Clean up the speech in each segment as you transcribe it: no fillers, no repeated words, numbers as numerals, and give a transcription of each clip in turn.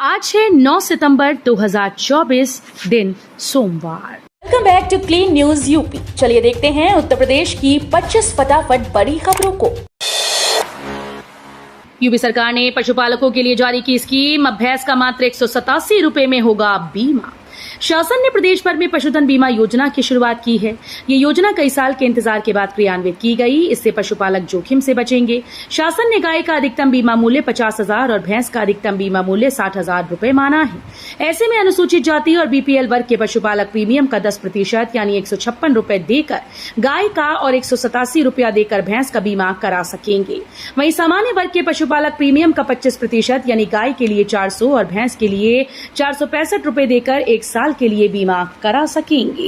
आज है 9 सितंबर 2024 दिन सोमवार। Welcome back to clean news UP. चलिए देखते हैं उत्तर प्रदेश की 25 फटाफट बड़ी खबरों को। यूपी सरकार ने पशुपालकों के लिए जारी की स्कीम। अब भैंस का मात्र 187 रुपए में होगा बीमा। शासन ने प्रदेश भर में पशुधन बीमा योजना की शुरुआत की है। ये योजना कई साल के इंतजार के बाद क्रियान्वित की गई। इससे पशुपालक जोखिम से बचेंगे। शासन ने गाय का अधिकतम बीमा मूल्य 50,000 और भैंस का अधिकतम बीमा मूल्य 60,000 रुपए माना है। ऐसे में अनुसूचित जाति और बीपीएल वर्ग के पशुपालक प्रीमियम का 10% यानी 156 रुपए देकर गाय का और 187 रुपया देकर भैंस का बीमा करा सकेंगे। वहीं सामान्य वर्ग के पशुपालक प्रीमियम का 25% यानी गाय के लिए 400 और भैंस के लिए 465 रुपए देकर एक साल के लिए बीमा करा सकेंगे।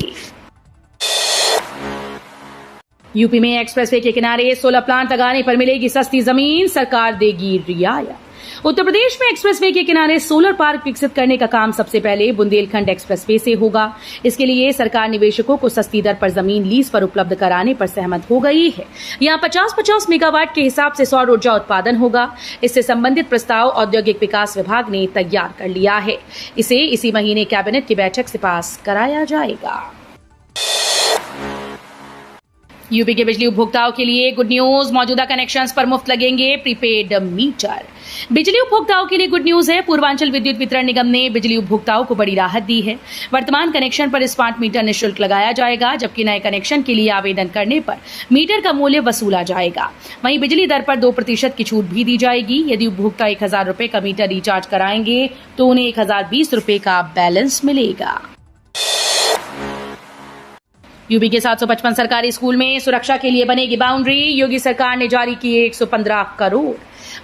यूपी में एक्सप्रेसवे के किनारे सोलर प्लांट लगाने पर मिलेगी सस्ती जमीन, सरकार देगी रियायत। उत्तर प्रदेश में एक्सप्रेसवे के किनारे सोलर पार्क विकसित करने का काम सबसे पहले बुंदेलखंड एक्सप्रेसवे से होगा। इसके लिए सरकार निवेशकों को सस्ती दर पर जमीन लीज पर उपलब्ध कराने पर सहमत हो गई है। यहां 50-50 मेगावाट के हिसाब से सौर ऊर्जा उत्पादन होगा। इससे संबंधित प्रस्ताव औद्योगिक विकास विभाग ने तैयार कर लिया है। इसे इसी महीने कैबिनेट की बैठक से पास कराया जाएगा। यूपी के बिजली उपभोक्ताओं के लिए गुड न्यूज। मौजूदा कनेक्शंस पर मुफ्त लगेंगे प्रीपेड मीटर। बिजली उपभोक्ताओं के लिए गुड न्यूज है। पूर्वांचल विद्युत वितरण निगम ने बिजली उपभोक्ताओं को बड़ी राहत दी है। वर्तमान कनेक्शन पर स्मार्ट मीटर निःशुल्क लगाया जाएगा, जबकि नए कनेक्शन के लिए आवेदन करने पर मीटर का मूल्य वसूला जाएगा। वहीं बिजली दर पर 2% की छूट भी दी जाएगी। यदि उपभोक्ता 1,000 रुपए का मीटर रिचार्ज कराएंगे तो उन्हें 1,020 रुपए का बैलेंस मिलेगा। यूपी के 755 सरकारी स्कूल में सुरक्षा के लिए बनेगी बाउंड्री। योगी सरकार ने जारी किए 115 करोड़।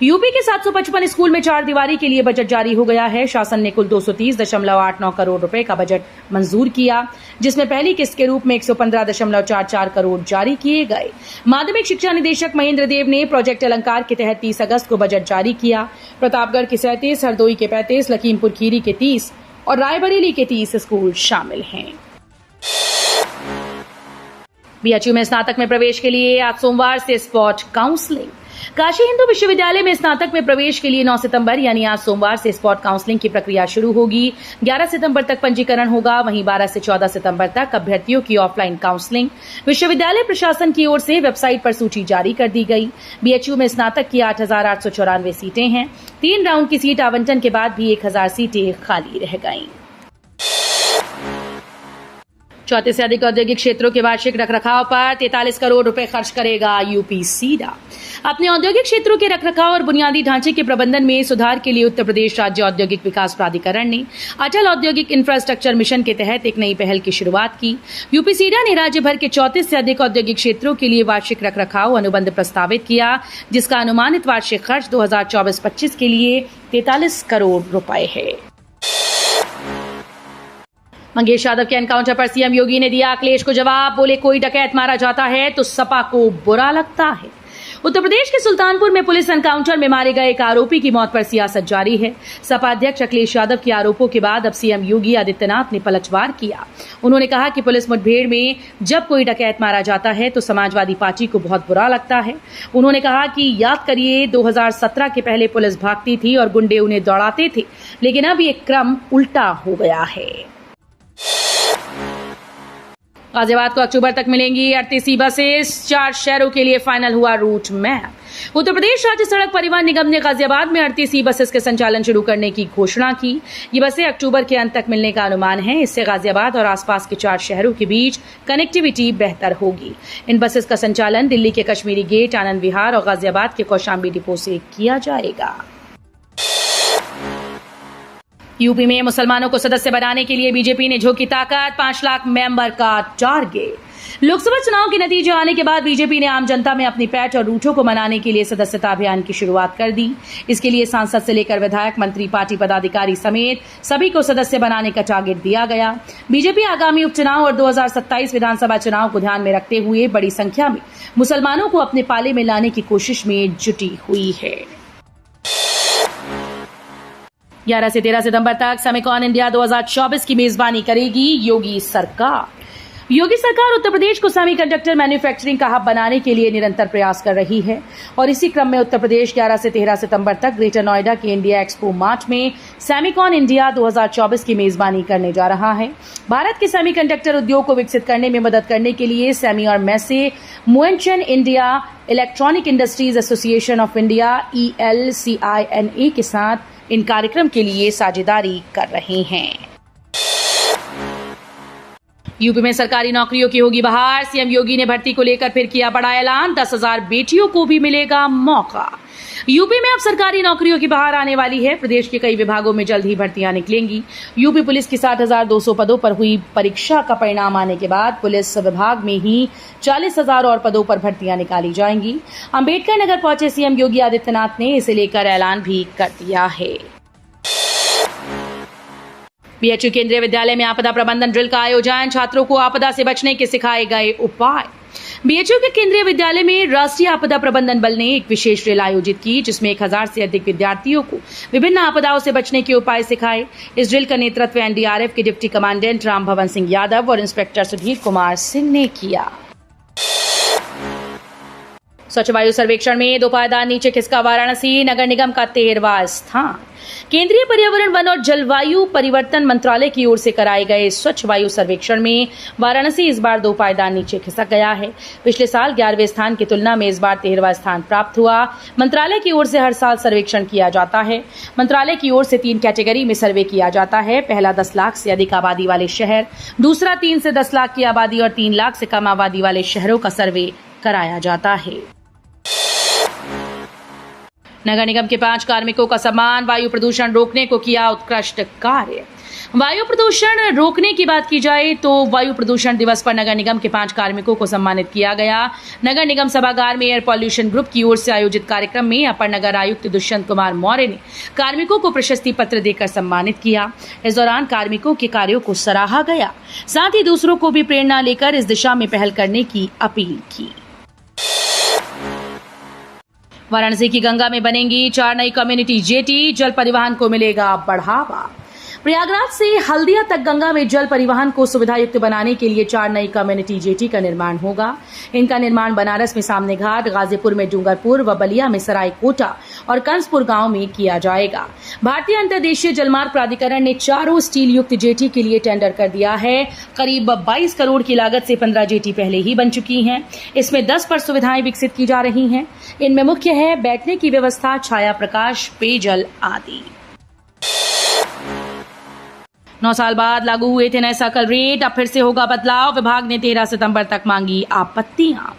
यूपी के 755 स्कूल में 4 दीवारी के लिए बजट जारी हो गया है। शासन ने कुल 230.89 करोड़ रुपए का बजट मंजूर किया, जिसमें पहली किस्त के रूप में 115.44 करोड़ जारी किए गए। माध्यमिक शिक्षा निदेशक महेंद्र देव ने प्रोजेक्ट अलंकार के तहत 30 अगस्त को बजट जारी किया। प्रतापगढ़ के 37, हरदोई के 35, लखीमपुर खीरी के 30 और रायबरेली के 30 स्कूल शामिल हैं। बीएचयू में स्नातक में प्रवेश के लिए आज सोमवार से स्पॉट काउंसलिंग। काशी हिंदू विश्वविद्यालय में स्नातक में प्रवेश के लिए 9 सितंबर यानी आज सोमवार से स्पॉट काउंसलिंग की प्रक्रिया शुरू होगी। 11 सितंबर तक पंजीकरण होगा। वहीं 12 से 14 सितंबर तक अभ्यर्थियों की ऑफलाइन काउंसलिंग। विश्वविद्यालय प्रशासन की ओर से वेबसाइट पर सूची जारी कर दी गई। बीएचयू में स्नातक की 8,894 सीटें हैं। 3 राउंड की सीट आवंटन के बाद भी 1,000 सीटें खाली रह गईं। 34 से अधिक औद्योगिक क्षेत्रों के वार्षिक रखरखाव पर 43 करोड़ रुपए खर्च करेगा यूपी सीडा। अपने औद्योगिक क्षेत्रों के रखरखाव और बुनियादी ढांचे के प्रबंधन में सुधार के लिए उत्तर प्रदेश राज्य औद्योगिक विकास प्राधिकरण ने अटल औद्योगिक इंफ्रास्ट्रक्चर मिशन के तहत एक नई पहल की शुरुआत की। यूपी सीडा ने राज्य भर के 34 से अधिक औद्योगिक क्षेत्रों के लिए वार्षिक रखरखाव अनुबंध प्रस्तावित किया, जिसका अनुमानित वार्षिक खर्च 2024-25 के लिए 43 करोड़ रुपए है। मंगेश यादव के एनकाउंटर पर सीएम योगी ने दिया अखिलेश को जवाब। बोले, कोई डकैत मारा जाता है तो सपा को बुरा लगता है। उत्तर प्रदेश के सुल्तानपुर में पुलिस एनकाउंटर में मारे गए एक आरोपी की मौत पर सियासत जारी है। सपा अध्यक्ष अखिलेश यादव के आरोपों के बाद अब सीएम योगी आदित्यनाथ ने पलटवार किया। उन्होंने कहा कि पुलिस मुठभेड़ में जब कोई डकैत मारा जाता है तो समाजवादी पार्टी को बहुत बुरा लगता है। उन्होंने कहा कि याद करिए, 2017 के पहले पुलिस भागती थी और गुंडे उन्हें दौड़ाते थे, लेकिन अब ये क्रम उल्टा हो गया है। गाजियाबाद को अक्टूबर तक मिलेंगी 38 बसेस। 4 शहरों के लिए फाइनल हुआ रूट मैप। उत्तर प्रदेश राज्य सड़क परिवहन निगम ने गाजियाबाद में 38 बसेस के संचालन शुरू करने की घोषणा की। ये बसें अक्टूबर के अंत तक मिलने का अनुमान है। इससे गाजियाबाद और आसपास के 4 शहरों के बीच कनेक्टिविटी बेहतर होगी। इन बसेस का संचालन दिल्ली के कश्मीरी गेट, आनंद विहार और गाजियाबाद के कौशाम्बी डिपो से किया जाएगा। यूपी में मुसलमानों को सदस्य बनाने के लिए बीजेपी ने झोंकी ताकत। 5 लाख मेंबर का टारगेट। लोकसभा चुनाव के नतीजे आने के बाद बीजेपी ने आम जनता में अपनी पैठ और रूठों को मनाने के लिए सदस्यता अभियान की शुरुआत कर दी। इसके लिए सांसद से लेकर विधायक, मंत्री, पार्टी पदाधिकारी समेत सभी को सदस्य बनाने का टारगेट दिया गया। बीजेपी आगामी उपचुनाव और 2027 विधानसभा चुनाव को ध्यान में रखते हुए बड़ी संख्या में मुसलमानों को अपने पाले में लाने की कोशिश में जुटी हुई है। 11 से 13 सितंबर तक सेमिकॉन इंडिया 2024 की मेजबानी करेगी योगी सरकार। योगी सरकार उत्तर प्रदेश को सेमीकंडक्टर मैन्युफैक्चरिंग का हब बनाने के लिए निरंतर प्रयास कर रही है और इसी क्रम में उत्तर प्रदेश 11 से 13 सितंबर तक ग्रेटर नोएडा के इंडिया एक्सपो मार्ट में सेमीकॉन इंडिया 2024 की मेजबानी करने जा रहा है। भारत के सेमीकंडक्टर उद्योग को विकसित करने में मदद करने के लिए सेमी और Messe Muenchen India electronic industries association of India ELCINA के साथ इन कार्यक्रम के लिए साझेदारी कर रहे हैं। यूपी में सरकारी नौकरियों की होगी बहार। सीएम योगी ने भर्ती को लेकर फिर किया बड़ा ऐलान। 10,000 बेटियों को भी मिलेगा मौका। यूपी में अब सरकारी नौकरियों की बहार आने वाली है। प्रदेश के कई विभागों में जल्द ही भर्तियां निकलेंगी। यूपी पुलिस की 7,200 पदों पर हुई परीक्षा का परिणाम आने के बाद पुलिस विभाग में ही 40,000 और पदों पर भर्तियां निकाली जाएंगी। अंबेडकर नगर पहुंचे सीएम योगी आदित्यनाथ ने इसे लेकर ऐलान भी कर दिया है। बीएचयू केंद्रीय विद्यालय में आपदा प्रबंधन ड्रिल का आयोजन। छात्रों को आपदा से बचने के सिखाए गए उपाय। बीएचयू के केंद्रीय विद्यालय में राष्ट्रीय आपदा प्रबंधन बल ने एक विशेष ड्रिल आयोजित की जिसमें 1000 से अधिक विद्यार्थियों को विभिन्न आपदाओं से बचने के उपाय सिखाए। इस ड्रिल का नेतृत्व एनडीआरएफ के डिप्टी कमांडेंट राम भवन सिंह यादव और इंस्पेक्टर सुधीर कुमार सिंह ने किया। स्वच्छ वायु सर्वेक्षण में 2 पायदान नीचे खिसका वाराणसी। नगर निगम का 13वां स्थान। केंद्रीय पर्यावरण वन और जलवायु परिवर्तन मंत्रालय की ओर से कराए गए स्वच्छ वायु सर्वेक्षण में वाराणसी इस बार 2 पायदान नीचे खिसक गया है। पिछले साल 11वें स्थान की तुलना में इस बार 13वां स्थान प्राप्त हुआ। मंत्रालय की ओर से हर साल सर्वेक्षण किया जाता है। मंत्रालय की ओर से 3 कैटेगरी में सर्वे किया जाता है। पहला 10 लाख से अधिक आबादी वाले शहर, दूसरा 3 से 10 लाख की आबादी और 3 लाख से कम आबादी वाले शहरों का सर्वे कराया जाता है। नगर निगम के 5 कार्मिकों का सम्मान। वायु प्रदूषण रोकने को किया उत्कृष्ट कार्य। वायु प्रदूषण रोकने की बात की जाए तो वायु प्रदूषण दिवस पर नगर निगम के 5 कार्मिकों को सम्मानित किया गया। नगर निगम सभागार में एयर पॉल्यूशन ग्रुप की ओर से आयोजित कार्यक्रम में अपर नगर आयुक्त दुष्यंत कुमार मौर्य ने कार्मिकों को प्रशस्ति पत्र देकर सम्मानित किया। इस दौरान कार्मिकों के कार्यों को सराहा गया। साथ ही दूसरों को भी प्रेरणा लेकर इस दिशा में पहल करने की अपील की। वाराणसी की गंगा में बनेंगी 4 नई कम्युनिटी जेटी। जल परिवहन को मिलेगा बढ़ावा। प्रयागराज से हल्दिया तक गंगा में जल परिवहन को सुविधायुक्त बनाने के लिए 4 नई कम्युनिटी जेटी का निर्माण होगा। इनका निर्माण बनारस में सामने घाट, गाजीपुर में डूंगरपुर व बलिया में सराय कोटा और कंसपुर गांव में किया जाएगा। भारतीय अंतर्देशीय जलमार्ग प्राधिकरण ने 4 स्टील युक्त जेटी के लिए टेंडर कर दिया है। करीब 22 करोड़ की लागत से 15 जेटी पहले ही बन चुकी हैं। इसमें 10 पर सुविधाएं विकसित की जा रही हैं। इनमें मुख्य है बैठने की व्यवस्था, छाया प्रकाश, पेयजल आदि। 9 साल बाद लागू हुए थे नए सर्कल रेट। अब फिर से होगा बदलाव। विभाग ने 13 सितंबर तक मांगी आपत्तियां।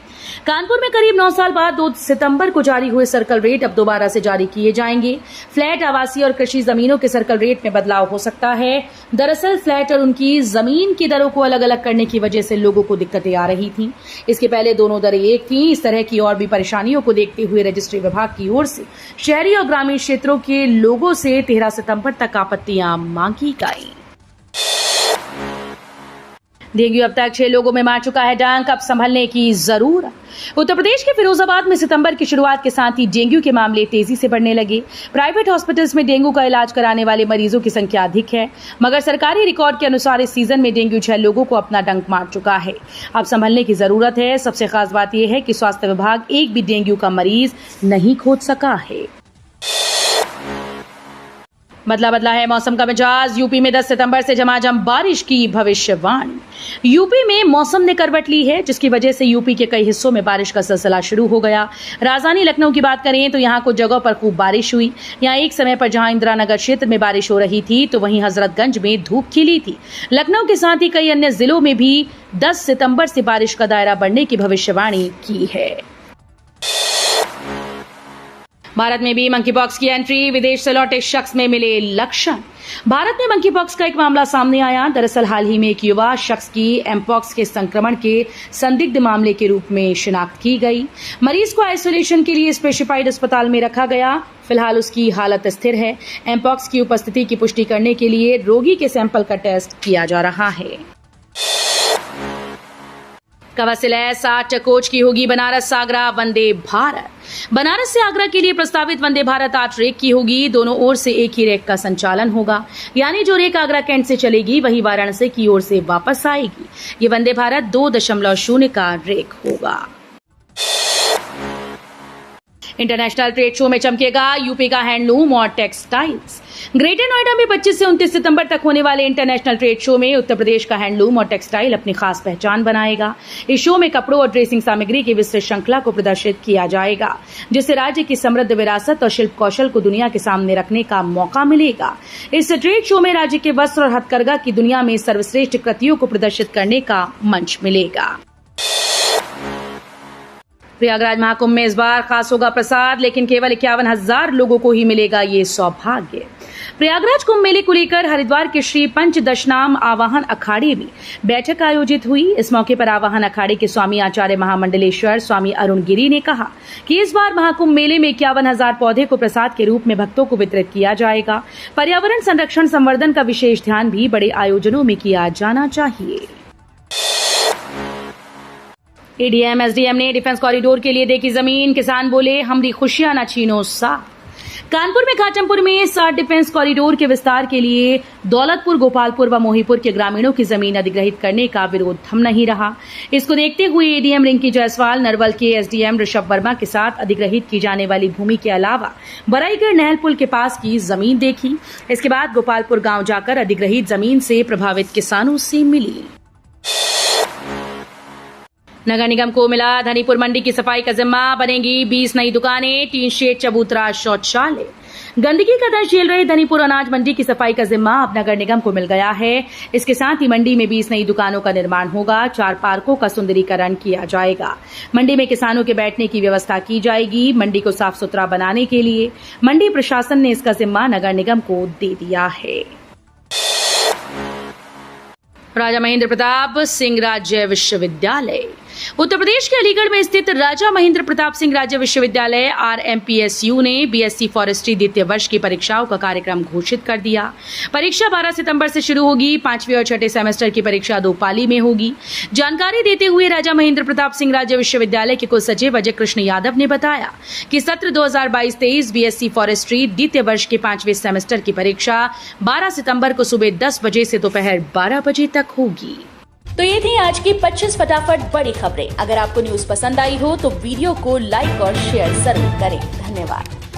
कानपुर में करीब 9 साल बाद 2 सितंबर को जारी हुए सर्कल रेट अब दोबारा से जारी किए जाएंगे। फ्लैट, आवासीय और कृषि जमीनों के सर्कल रेट में बदलाव हो सकता है। दरअसल फ्लैट और उनकी जमीन की दरों को अलग अलग करने की वजह से लोगों को दिक्कतें आ रही थी। इसके पहले दोनों दरें एक थी। इस तरह की और भी परेशानियों को देखते हुए रजिस्ट्री विभाग की ओर से शहरी और ग्रामीण क्षेत्रों के लोगों से 13 सितंबर तक आपत्तियां मांगी गई। डेंगू अब तक 6 लोगों में मार चुका है डंक। अब संभलने की जरूरत। उत्तर प्रदेश के फिरोजाबाद में सितंबर की शुरुआत के साथ ही डेंगू के मामले तेजी से बढ़ने लगे। प्राइवेट हॉस्पिटल्स में डेंगू का इलाज कराने वाले मरीजों की संख्या अधिक है, मगर सरकारी रिकॉर्ड के अनुसार इस सीजन में डेंगू 6 लोगों को अपना डंक मार चुका है। अब संभलने की जरूरत है। सबसे खास बात यह है कि स्वास्थ्य विभाग एक भी डेंगू का मरीज नहीं खोज सका है। बदला है मौसम का मिजाज। यूपी में 10 सितंबर से झमाझम बारिश की भविष्यवाणी। यूपी में मौसम ने करवट ली है, जिसकी वजह से यूपी के कई हिस्सों में बारिश का सिलसिला शुरू हो गया। राजधानी लखनऊ की बात करें तो यहां कुछ जगहों पर खूब बारिश हुई। यहां एक समय पर जहां इंदिरा नगर क्षेत्र में बारिश हो रही थी तो वहीं हजरतगंज में धूप खिली थी। लखनऊ के साथ ही कई अन्य जिलों में भी 10 सितंबर से बारिश का दायरा बढ़ने की भविष्यवाणी की है। भारत में भी मंकीपॉक्स की एंट्री। विदेश से लौटे शख्स में मिले लक्षण। भारत में मंकीपॉक्स का एक मामला सामने आया। दरअसल हाल ही में एक युवा शख्स की एमपॉक्स के संक्रमण के संदिग्ध मामले के रूप में शिनाख्त की गई। मरीज को आइसोलेशन के लिए स्पेसिफाइड अस्पताल में रखा गया। फिलहाल उसकी हालत स्थिर है। एमपॉक्स की उपस्थिति की पुष्टि करने के लिए रोगी के सैंपल का टेस्ट किया जा रहा है। कवासिलय 60 कोच की होगी बनारस आगरा वंदे भारत। बनारस से आगरा के लिए प्रस्तावित वंदे भारत 8 रेक की होगी। दोनों ओर से एक ही रेक का संचालन होगा, यानी जो रेक आगरा कैंट से चलेगी वही वाराणसी की ओर से वापस आएगी। ये वंदे भारत 2.0 का रेक होगा। इंटरनेशनल ट्रेड शो में चमकेगा यूपी का हैंडलूम और टेक्सटाइल्स। ग्रेटर नोएडा में 25 से 29 सितंबर तक होने वाले इंटरनेशनल ट्रेड शो में उत्तर प्रदेश का हैंडलूम और टेक्सटाइल अपनी खास पहचान बनाएगा। इस शो में कपड़ों और ड्रेसिंग सामग्री की विस्तृत श्रृंखला को प्रदर्शित किया जाएगा, जिससे राज्य की समृद्ध विरासत और शिल्प कौशल को दुनिया के सामने रखने का मौका मिलेगा। इस ट्रेड शो में राज्य के वस्त्र और हथकरघा की दुनिया में सर्वश्रेष्ठ कृतियों को प्रदर्शित करने का मंच मिलेगा। प्रयागराज महाकुंभ में इस बार खास होगा प्रसाद, लेकिन केवल 51,000 लोगों को ही मिलेगा ये सौभाग्य। प्रयागराज कुंभ मेले को लेकर हरिद्वार के श्री पंचदशनाम आवाहन अखाड़े में बैठक आयोजित हुई। इस मौके पर आवाहन अखाड़े के स्वामी आचार्य महामंडलेश्वर स्वामी अरुण गिरी ने कहा कि इस बार महाकुंभ मेले में 51,000 पौधे को प्रसाद के रूप में भक्तों को वितरित किया जाएगा। पर्यावरण संरक्षण संवर्धन का विशेष ध्यान भी बड़े आयोजनों में किया जाना चाहिए। एडीएम एसडीएम ने डिफेंस कॉरिडोर के लिए देखी जमीन, किसान बोले हमरी खुशियां न छीनो सा। कानपुर में घाटमपुर में 60 डिफेंस कॉरिडोर के विस्तार के लिए दौलतपुर, गोपालपुर व मोहीपुर के ग्रामीणों की जमीन अधिग्रहित करने का विरोध थम नहीं रहा। इसको देखते हुए एडीएम रिंकी जायसवाल नरवल के एसडीएम ऋषभ वर्मा के साथ अधिग्रहित की जाने वाली भूमि के अलावा बराईगढ़ नहल पुल के पास की जमीन देखी। इसके बाद गोपालपुर गांव जाकर अधिग्रहित जमीन से प्रभावित किसानों से मिली। नगर निगम को मिला धनीपुर मंडी की सफाई का जिम्मा, बनेंगी 20 नई दुकानें, टीन शेड, चबूतरा, शौचालय। गंदगी का दर्द झेल रहे धनीपुर अनाज मंडी की सफाई का जिम्मा अब नगर निगम को मिल गया है। इसके साथ ही मंडी में 20 नई दुकानों का निर्माण होगा। 4 पार्कों का सुंदरीकरण किया जाएगा। मंडी में किसानों के बैठने की व्यवस्था की जाएगी। मंडी को साफ सुथरा बनाने के लिए मंडी प्रशासन ने इसका जिम्मा नगर निगम को दे दिया है। राजा महेंद्र प्रताप सिंह राज्य विश्वविद्यालय। उत्तर प्रदेश के अलीगढ़ में स्थित राजा महेंद्र प्रताप सिंह राज्य विश्वविद्यालय आरएमपीएसयू ने बीएससी फॉरेस्ट्री द्वितीय वर्ष की परीक्षाओं का कार्यक्रम घोषित कर दिया। परीक्षा 12 सितंबर से शुरू होगी। 5वें और 6ठे सेमेस्टर की परीक्षा 2 पाली में होगी। जानकारी देते हुए राजा महेंद्र प्रताप सिंह राज्य विश्वविद्यालय के कुलसचिव अजय कृष्ण यादव ने बताया कि सत्र 2022-23 बीएससी फॉरेस्ट्री द्वितीय वर्ष के 5वें सेमेस्टर की परीक्षा 12 सितंबर को सुबह 10 बजे से दोपहर 12 बजे तक होगी। तो ये थी आज की 25 फटाफट बड़ी खबरें। अगर आपको न्यूज पसंद आई हो तो वीडियो को लाइक और शेयर जरूर करें। धन्यवाद।